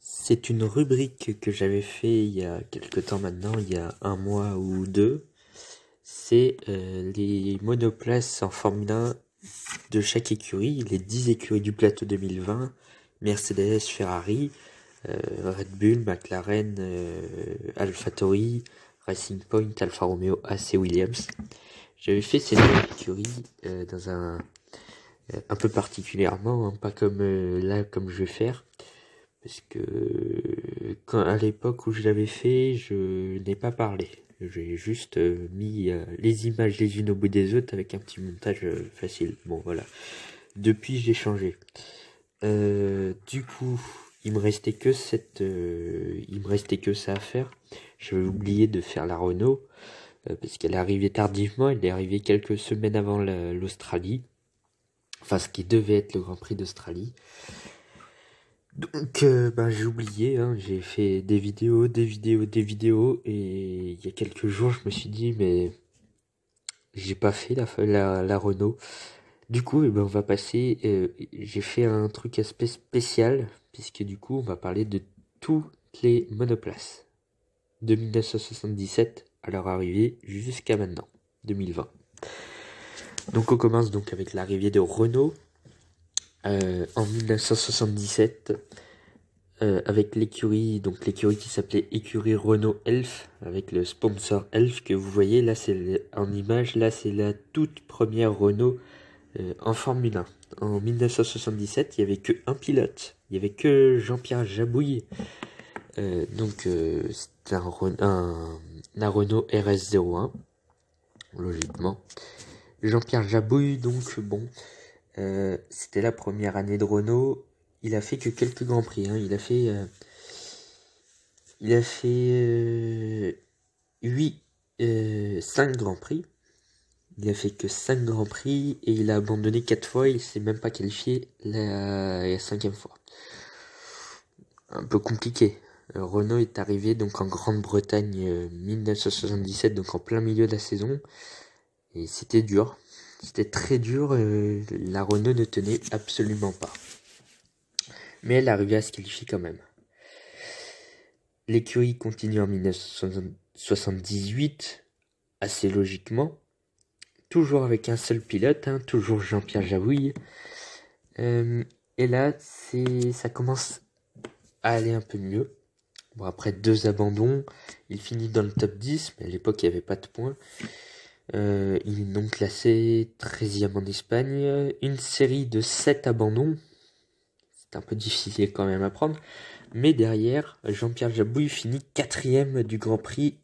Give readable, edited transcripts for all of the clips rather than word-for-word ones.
C'est une rubrique que j'avais fait il y a quelque temps maintenant, il y a un mois ou deux. C'est les monoplaces en Formule 1 de chaque écurie, les 10 écuries du plateau 2020, Mercedes, Ferrari, Red Bull, McLaren, AlphaTauri, Racing Point, Alfa Romeo, AC Williams. J'avais fait ces 9 écuries dans un peu particulièrement, hein, pas comme là comme je vais faire. Parce que à l'époque où je l'avais fait, je n'ai pas parlé. J'ai juste mis les images les unes au bout des autres avec un petit montage facile. Bon voilà. Depuis j'ai changé. Du coup, il me restait que ça à faire. J'avais oublié de faire la Renault parce qu'elle est arrivée tardivement. Elle est arrivée quelques semaines avant l'Australie. Enfin, ce qui devait être le Grand Prix d'Australie. Donc, j'ai oublié, hein, j'ai fait des vidéos, et il y a quelques jours, je me suis dit, mais j'ai pas fait la Renault. Du coup, on va passer, j'ai fait un truc assez spécial, puisque du coup, on va parler de toutes les monoplaces, de 1977 à leur arrivée jusqu'à maintenant, 2020. Donc, on commence donc avec l'arrivée de Renault, en 1977. Avec l'écurie qui s'appelait écurie Renault Elf, avec le sponsor Elf que vous voyez là, c'est en image, là c'est la toute première Renault en Formule 1. En 1977, il y avait que un pilote, il y avait que Jean-Pierre Jabouille, c'était un Renault RS01, logiquement. Jean-Pierre Jabouille, donc bon, c'était la première année de Renault. Il a fait que quelques grands prix, hein. Il a fait 5 grands prix. Il a fait que 5 grands prix et il a abandonné 4 fois. Il s'est même pas qualifié la 5e fois. Un peu compliqué. Renault est arrivé donc en Grande-Bretagne 1977, donc en plein milieu de la saison. Et c'était dur. C'était très dur. La Renault ne tenait absolument pas. Mais elle arrivait à se qualifier quand même. L'écurie continue en 1978, assez logiquement. Toujours avec un seul pilote, hein, toujours Jean-Pierre Jabouille. Et là, ça commence à aller un peu mieux. Bon, après 2 abandons, il finit dans le top 10, mais à l'époque, il n'y avait pas de points. Il est non classé 13e en Espagne. Une série de 7 abandons. C'est un peu difficile quand même à prendre. Mais derrière, Jean-Pierre Jabouille finit 4e du Grand Prix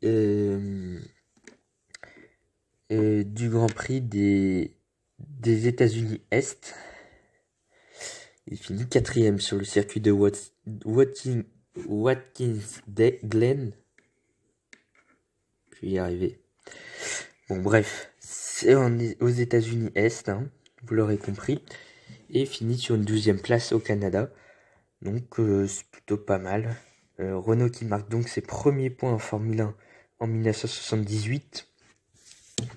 des États-Unis Est. Il finit 4e sur le circuit de Watkins Glen. Je vais y arriver. Bon bref, c'est aux États-Unis Est, hein, vous l'aurez compris. Et finit sur une 12e place au Canada. Donc c'est plutôt pas mal. Renault qui marque donc ses premiers points en Formule 1 en 1978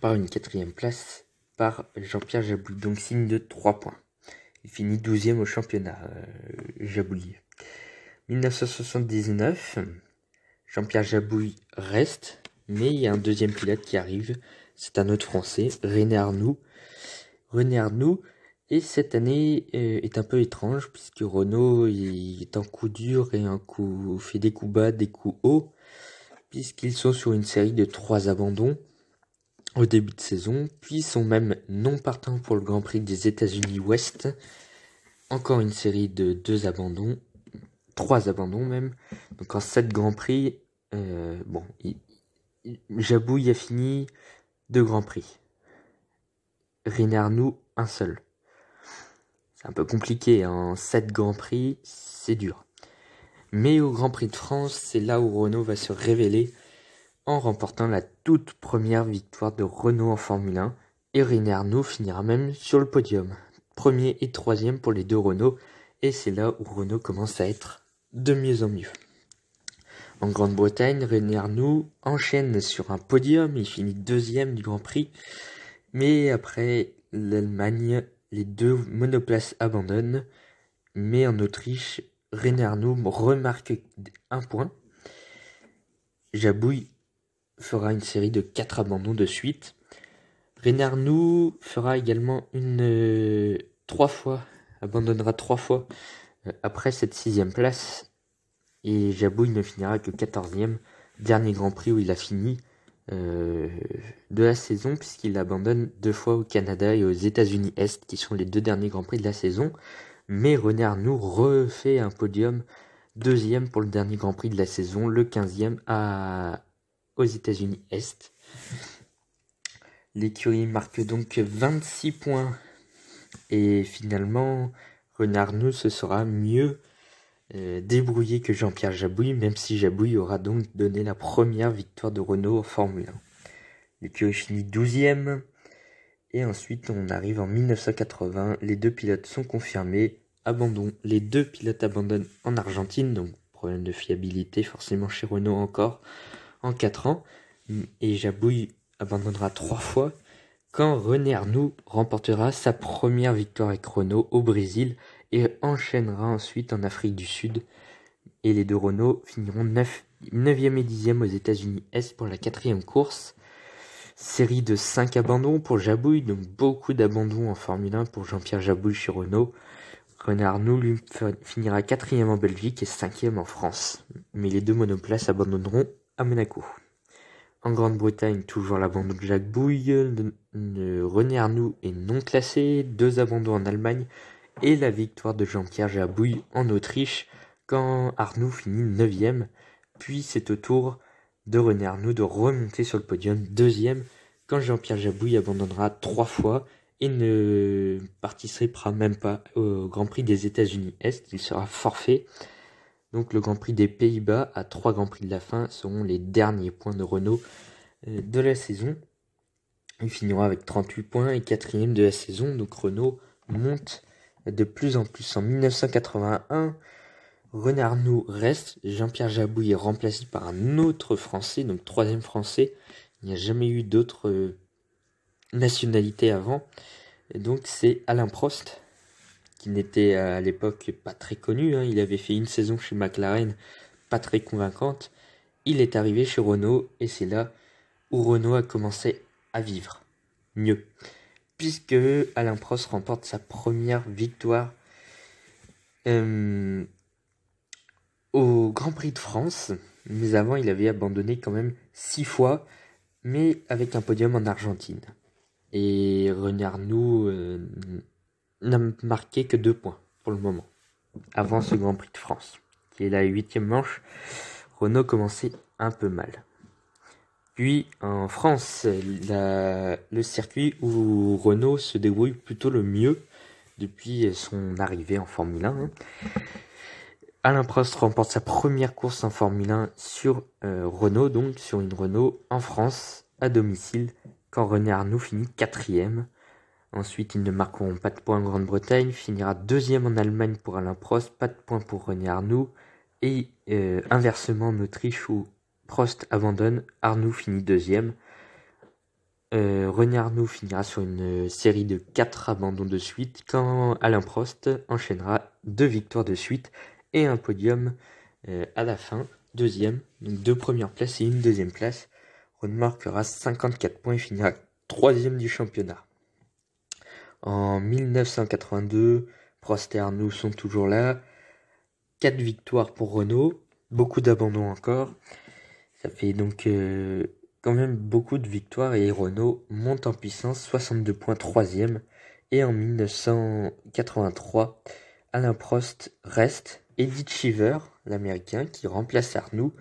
par une 4e place par Jean-Pierre Jabouille. Donc signe de 3 points. Il finit 12e au championnat, Jabouille. 1979, Jean-Pierre Jabouille reste, mais il y a un deuxième pilote qui arrive. C'est un autre Français, René Arnoux. Et cette année est un peu étrange puisque Renault est en coup dur et fait des coups bas, des coups hauts, puisqu'ils sont sur une série de 3 abandons au début de saison, puis sont même non partants pour le Grand Prix des États-Unis Ouest. Encore une série de 2 abandons, 3 abandons même. Donc en 7 Grands Prix, Jabouille a fini 2 Grands Prix. René Arnoux, un seul. C'est un peu compliqué, en 7 Grands Prix, c'est dur. Mais au Grand Prix de France, c'est là où Renault va se révéler en remportant la toute première victoire de Renault en Formule 1. Et René Arnoux finira même sur le podium. 1er et 3e pour les 2 Renault. Et c'est là où Renault commence à être de mieux en mieux. En Grande-Bretagne, René Arnoux enchaîne sur un podium. Il finit 2e du Grand Prix. Mais après l'Allemagne, les 2 monoplaces abandonnent, mais en Autriche, René Arnoux remarque un point. Jabouille fera une série de 4 abandons de suite. René Arnoux fera également abandonnera 3 fois après cette 6e place. Et Jabouille ne finira que 14e, dernier Grand Prix où il a fini de la saison, puisqu'il abandonne 2 fois au Canada et aux États-Unis Est, qui sont les 2 derniers Grands Prix de la saison. Mais René Arnoux refait un podium, 2e pour le dernier Grand Prix de la saison, le 15e aux États-Unis Est. L'écurie marque donc 26 points. Et finalement, René Arnoux se sera mieux débrouillé que Jean-Pierre Jabouille, même si Jabouille aura donc donné la première victoire de Renault en Formule 1. L'écurie finit 12e. Et ensuite, on arrive en 1980. Les 2 pilotes sont confirmés. Abandon. Les 2 pilotes abandonnent en Argentine. Donc, problème de fiabilité forcément chez Renault encore en 4 ans. Et Jabouille abandonnera 3 fois quand René Arnoux remportera sa première victoire avec Renault au Brésil et enchaînera ensuite en Afrique du Sud. Et les 2 Renault finiront 9e et 10e aux États-Unis Est pour la 4e course. Série de 5 abandons pour Jabouille, donc beaucoup d'abandons en Formule 1 pour Jean-Pierre Jabouille chez Renault. René Arnoux, lui, finira 4e en Belgique et 5e en France. Mais les 2 monoplaces abandonneront à Monaco. En Grande-Bretagne, toujours l'abandon de Jabouille. René Arnoux est non classé. 2 abandons en Allemagne. Et la victoire de Jean-Pierre Jabouille en Autriche quand Arnoux finit 9e. Puis c'est au tour de René Arnoux de remonter sur le podium 2e quand Jean-Pierre Jabouille abandonnera 3 fois et ne participera même pas au Grand Prix des États-Unis Est. Il sera forfait. Donc le Grand Prix des Pays-Bas à 3 Grands Prix de la fin seront les derniers points de Renault de la saison. Il finira avec 38 points et 4e de la saison. Donc Renault monte de plus en plus. En 1981, René Arnoux reste. Jean-Pierre Jabouille est remplacé par un autre Français, donc 3e Français. Il n'y a jamais eu d'autres nationalités avant. Et donc c'est Alain Prost, qui n'était à l'époque pas très connu. Il avait fait une saison chez McLaren, pas très convaincante. Il est arrivé chez Renault et c'est là où Renault a commencé à vivre mieux. Puisque Alain Prost remporte sa première victoire au Grand Prix de France. Mais avant, il avait abandonné quand même 6 fois, mais avec un podium en Argentine. Et René Arnoux n'a marqué que 2 points pour le moment, avant ce Grand Prix de France, qui est la 8e manche. Renault commençait un peu mal. Puis en France, le circuit où Renault se débrouille plutôt le mieux depuis son arrivée en Formule 1. Alain Prost remporte sa première course en Formule 1 sur Renault, donc sur une Renault en France, à domicile, quand René Arnoux finit 4e. Ensuite, ils ne marqueront pas de points en Grande-Bretagne, finira 2e en Allemagne pour Alain Prost, pas de points pour René Arnoux, et inversement en Autriche où Prost abandonne, Arnoux finit 2e. René Arnoux finira sur une série de 4 abandons de suite, quand Alain Prost enchaînera 2 victoires de suite et un podium à la fin, 2e, donc 2 premières places et une 2e place. Renault marquera 54 points et finira 3e du championnat. En 1982, Prost et Arnoux sont toujours là. 4 victoires pour Renault, beaucoup d'abandons encore. Ça fait donc quand même beaucoup de victoires et Renault monte en puissance, 62 points, 3e. Et en 1983, Alain Prost reste. Eddie Cheever, l'américain, qui remplace Arnoux,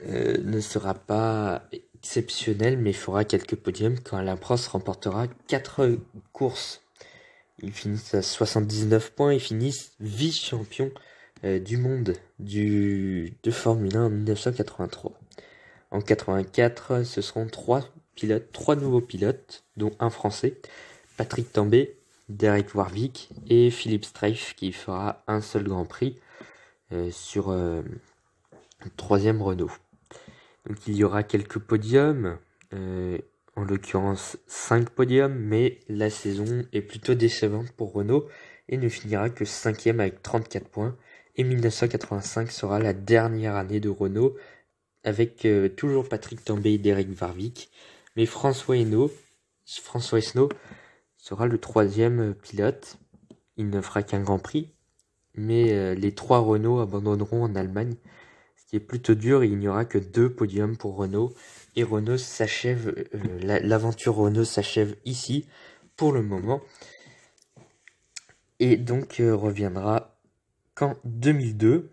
ne sera pas exceptionnel, mais fera quelques podiums quand Alain Prost remportera 4 courses. Ils finissent à 79 points et finissent vice-champion du monde de Formule 1 en 1983. En 1984, ce seront 3 nouveaux pilotes, dont un Français, Patrick Tambay, Derek Warwick et Philippe Streiff, qui fera un seul Grand Prix sur 3e Renault. Donc il y aura quelques podiums, en l'occurrence 5 podiums, mais la saison est plutôt décevante pour Renault et ne finira que 5e avec 34 points Et 1985 sera la dernière année de Renault, avec toujours Patrick Tambay et Derek Warwick. Mais François Hinault sera le 3e pilote. Il ne fera qu'un Grand Prix. Mais les 3 Renault abandonneront en Allemagne. Ce qui est plutôt dur, il n'y aura que 2 podiums pour Renault. Et Renault s'achève, l'aventure Renault s'achève ici, pour le moment. Et donc reviendra qu'en 2002.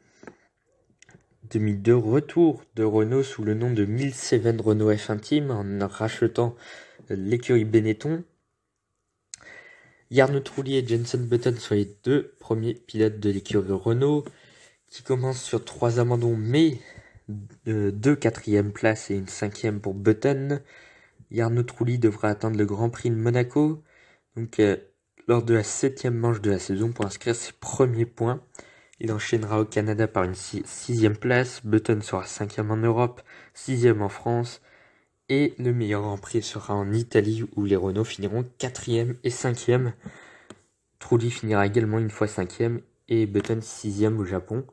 2002, retour de Renault sous le nom de 1007 Renault F1 Team, en rachetant l'écurie Benetton. Jarno Trulli et Jenson Button sont les 2 premiers pilotes de l'écurie Renault, qui commencent sur 3 abandons, mais 2 4e places et une 5e pour Button. Jarno Trulli devra atteindre le Grand Prix de Monaco, donc lors de la 7e manche de la saison, pour inscrire ses premiers points. Il enchaînera au Canada par une 6e place, Button sera 5e en Europe, 6e en France, et le meilleur Grand Prix sera en Italie, où les Renault finiront 4e et 5e. Trulli finira également une fois 5e, et Button 6e au Japon.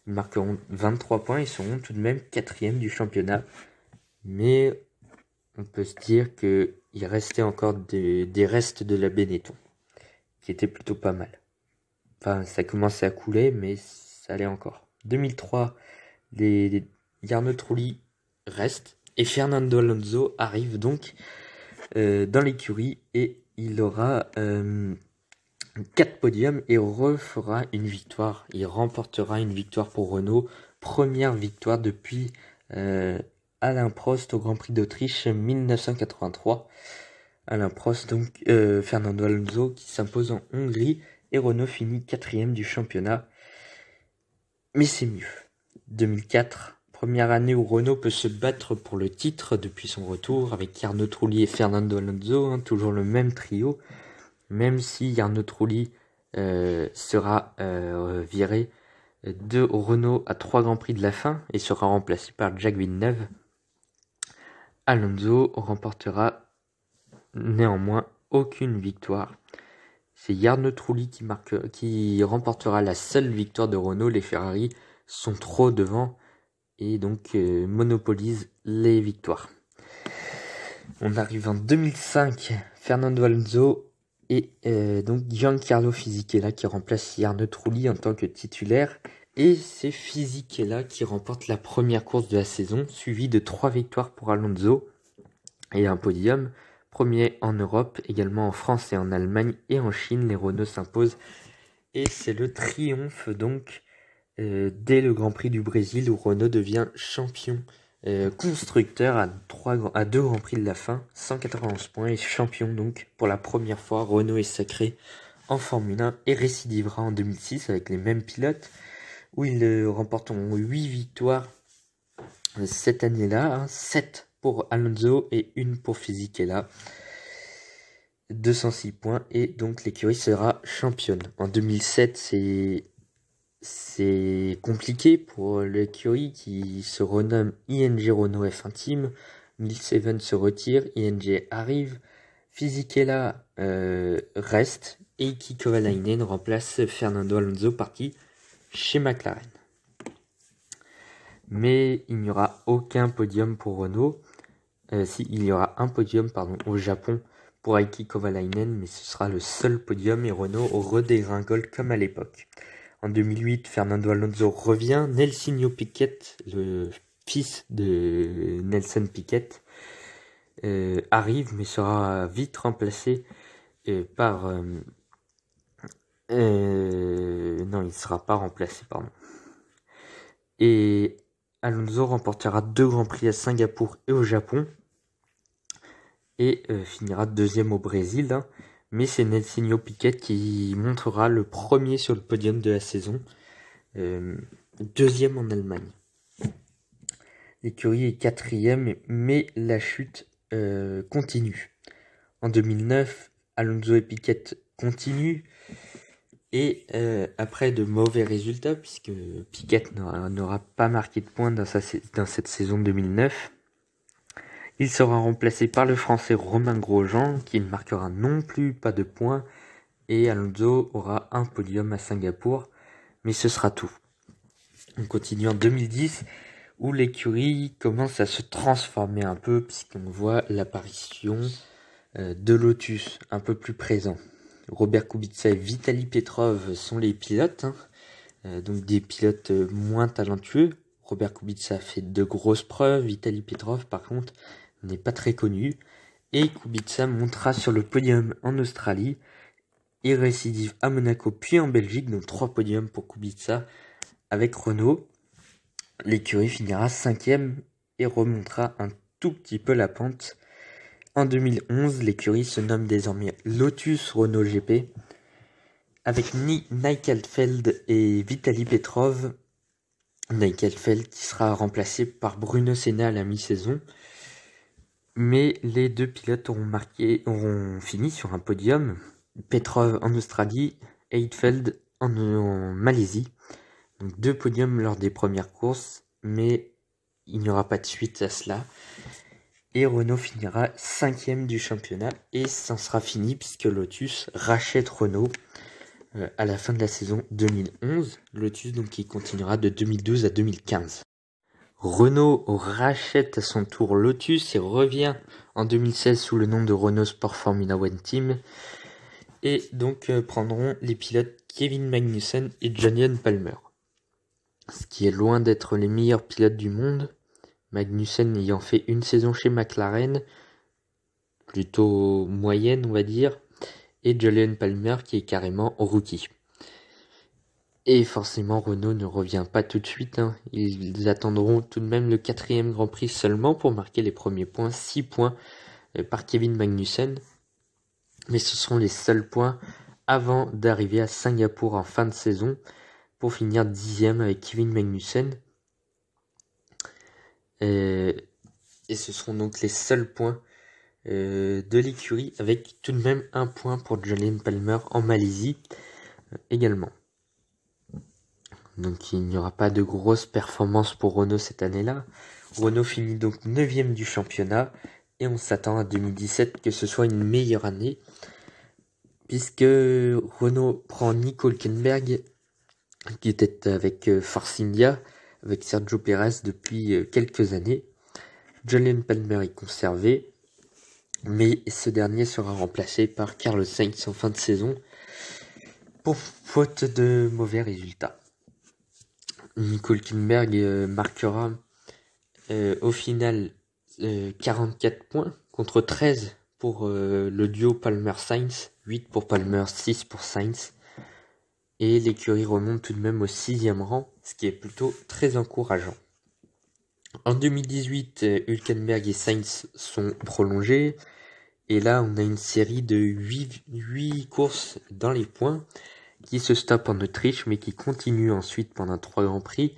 Ils marqueront 23 points et seront tout de même 4e du championnat. Mais on peut se dire qu'il restait encore des restes de la Benetton, qui étaient plutôt pas mal. Enfin, ça commençait à couler, mais ça allait encore. 2003, les Jarno Trulli restent, et Fernando Alonso arrive donc dans l'écurie, et il aura 4 podiums et refera une victoire. Il remportera une victoire pour Renault, première victoire depuis Alain Prost au Grand Prix d'Autriche 1983. Alain Prost, donc Fernando Alonso qui s'impose en Hongrie, et Renault finit 4e du championnat. Mais c'est mieux. 2004, première année où Renault peut se battre pour le titre depuis son retour, avec Jarno Trulli et Fernando Alonso, toujours le même trio. Même si Jarno Trulli sera viré de Renault à 3 Grands Prix de la fin et sera remplacé par Jacques Villeneuve, Alonso remportera néanmoins aucune victoire. C'est Jarno Trulli qui remportera la seule victoire de Renault. Les Ferrari sont trop devant et donc monopolisent les victoires. On arrive en 2005, Fernando Alonso et donc Giancarlo Fisichella qui remplace Jarno Trulli en tant que titulaire. Et c'est Fisichella qui remporte la première course de la saison, suivi de 3 victoires pour Alonso et un podium. Premier en Europe, également en France et en Allemagne, et en Chine, les Renault s'imposent. Et c'est le triomphe donc dès le Grand Prix du Brésil, où Renault devient champion constructeur à 2 Grands Prix de la fin, 191 points, et champion donc pour la première fois. Renault est sacré en Formule 1 et récidivera en 2006 avec les mêmes pilotes, où ils remporteront 8 victoires cette année-là, 7 pour Alonso et 1 pour Fisichella. 206 points, et donc l'écurie sera championne. En 2007, c'est compliqué pour l'écurie qui se renomme ING Renault F1 Team. 1007 se retire, ING arrive, Fisichella reste, et Heikki Kovalainen remplace Fernando Alonso, parti chez McLaren. Mais il n'y aura aucun podium pour Renault. Il y aura un podium au Japon pour Heikki Kovalainen, mais ce sera le seul podium, et Renault redégringole comme à l'époque. En 2008, Fernando Alonso revient. Nelsinho Piquet, le fils de Nelson Piquet, arrive, mais sera vite remplacé par... non, il ne sera pas remplacé, pardon. Et Alonso remportera 2 Grands Prix à Singapour et au Japon, et finira 2e au Brésil. Mais c'est Nelsinho Piquet qui montera le premier sur le podium de la saison, 2e en Allemagne. L'écurie est 4e, mais la chute continue. En 2009, Alonso et Piquet continuent, et après de mauvais résultats, puisque Piquet n'aura pas marqué de points dans cette saison 2009, il sera remplacé par le Français Romain Grosjean, qui ne marquera non plus pas de points, et Alonso aura un podium à Singapour, mais ce sera tout. On continue en 2010 où l'écurie commence à se transformer un peu puisqu'on voit l'apparition de Lotus un peu plus présent. Robert Kubica et Vitaly Petrov sont les pilotes, donc des pilotes moins talentueux. Robert Kubica fait de grosses preuves, Vitaly Petrov par contre n'est pas très connu. Et Kubica montera sur le podium en Australie et récidive à Monaco puis en Belgique, donc 3 podiums pour Kubica avec Renault. L'écurie finira 5e et remontera un tout petit peu la pente. En 2011, l'écurie se nomme désormais Lotus Renault GP avec Nykelfeld et Vitaly Petrov. Nykelfeld qui sera remplacé par Bruno Senna à la mi-saison. Mais les deux pilotes auront fini sur un podium. Petrov en Australie, Heidfeld en Malaisie. Donc 2 podiums lors des premières courses, mais il n'y aura pas de suite à cela. Et Renault finira 5e du championnat et c'en sera fini puisque Lotus rachète Renault à la fin de la saison 2011. Lotus donc qui continuera de 2012 à 2015. Renault rachète à son tour Lotus et revient en 2016 sous le nom de Renault Sport Formula One Team. Et donc prendront les pilotes Kevin Magnussen et Jolyon Palmer. Ce qui est loin d'être les meilleurs pilotes du monde. Magnussen ayant fait une saison chez McLaren, plutôt moyenne on va dire, et Jolyon Palmer qui est carrément rookie. Et forcément Renault ne revient pas tout de suite, Ils attendront tout de même le 4e Grand Prix seulement pour marquer les premiers points, 6 points par Kevin Magnussen. Mais ce seront les seuls points avant d'arriver à Singapour en fin de saison pour finir 10e avec Kevin Magnussen. Et ce seront donc les seuls points de l'écurie avec tout de même 1 point pour Jolyon Palmer en Malaisie également. Donc il n'y aura pas de grosses performances pour Renault cette année-là. Renault finit donc 9e du championnat et on s'attend à 2017 que ce soit une meilleure année puisque Renault prend Nico Hülkenberg qui était avec Force India, avec Sergio Pérez depuis quelques années. Jolyon Palmer est conservé, mais ce dernier sera remplacé par Carlos Sainz en fin de saison pour faute de mauvais résultats. Nico Hülkenberg marquera au final 44 points contre 13 pour le duo Palmer-Sainz, 8 pour Palmer, 6 pour Sainz. Et l'écurie remonte tout de même au 6e rang, ce qui est plutôt très encourageant. En 2018, Hülkenberg et Sainz sont prolongés. Et là, on a une série de 8 courses dans les points qui se stoppent en Autriche, mais qui continuent ensuite pendant 3 Grands Prix.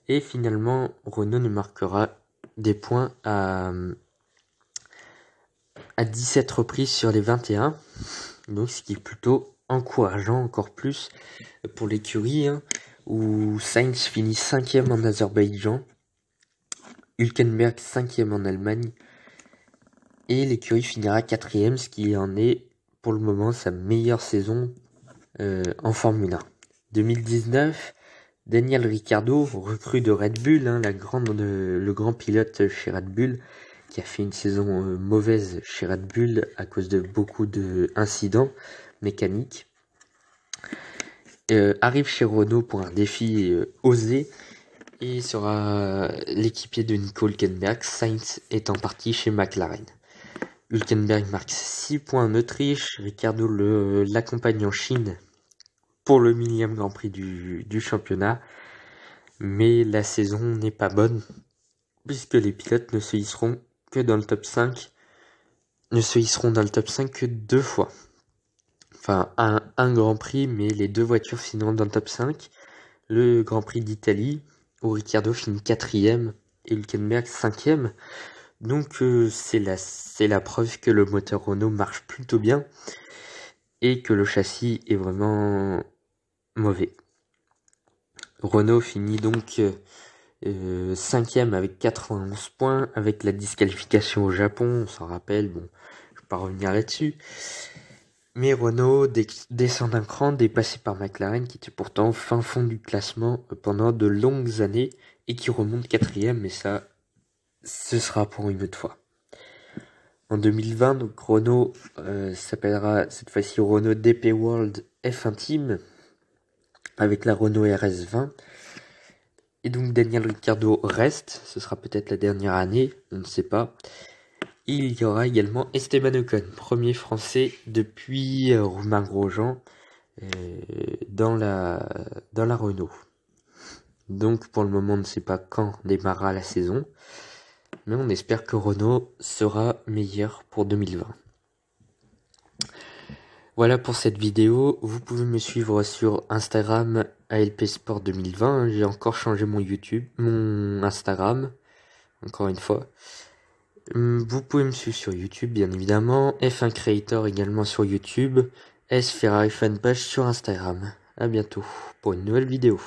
Et finalement, Renault ne marquera des points à 17 reprises sur les 21. Donc, ce qui est plutôt encourageant encore plus pour l'écurie, où Sainz finit 5e en Azerbaïdjan, Hülkenberg 5e en Allemagne, et l'écurie finira 4e, ce qui en est pour le moment sa meilleure saison en Formule 1. 2019, Daniel Ricciardo, recrue de Red Bull, le grand pilote chez Red Bull, qui a fait une saison mauvaise chez Red Bull à cause de beaucoup d'incidents mécaniques, arrive chez Renault pour un défi osé et sera l'équipier de Nico Hülkenberg, Sainz étant parti chez McLaren. Hülkenberg marque 6 points en Autriche, Ricciardo l'accompagne en Chine pour le 1000e Grand Prix du championnat, mais la saison n'est pas bonne puisque les pilotes ne se hisseront dans le top 5 que 2 fois. Enfin, un Grand Prix, mais les 2 voitures finiront dans le top 5. Le Grand Prix d'Italie, où Ricciardo finit 4e et Hülkenberg 5e. Donc c'est la preuve que le moteur Renault marche plutôt bien et que le châssis est vraiment mauvais. Renault finit donc 5e avec 91 points, avec la disqualification au Japon, on s'en rappelle, bon, je ne vais pas revenir là-dessus. Mais Renault descend d'un cran, dépassé par McLaren, qui était pourtant au fin fond du classement pendant de longues années, et qui remonte 4e, mais ça, ce sera pour une autre fois. En 2020, donc Renault s'appellera cette fois-ci Renault DP World F1 Team, avec la Renault RS20. Et donc Daniel Ricciardo reste, ce sera peut-être la dernière année, on ne sait pas. Et il y aura également Esteban Ocon, premier français depuis Romain Grosjean dans la Renault. Donc pour le moment on ne sait pas quand démarrera la saison, mais on espère que Renault sera meilleur pour 2020. Voilà pour cette vidéo, vous pouvez me suivre sur Instagram ALP Sport 2020, j'ai encore changé mon Instagram, encore une fois. Vous pouvez me suivre sur YouTube bien évidemment, F1 Creator également sur YouTube, S Ferrari Fanpage sur Instagram. A bientôt pour une nouvelle vidéo.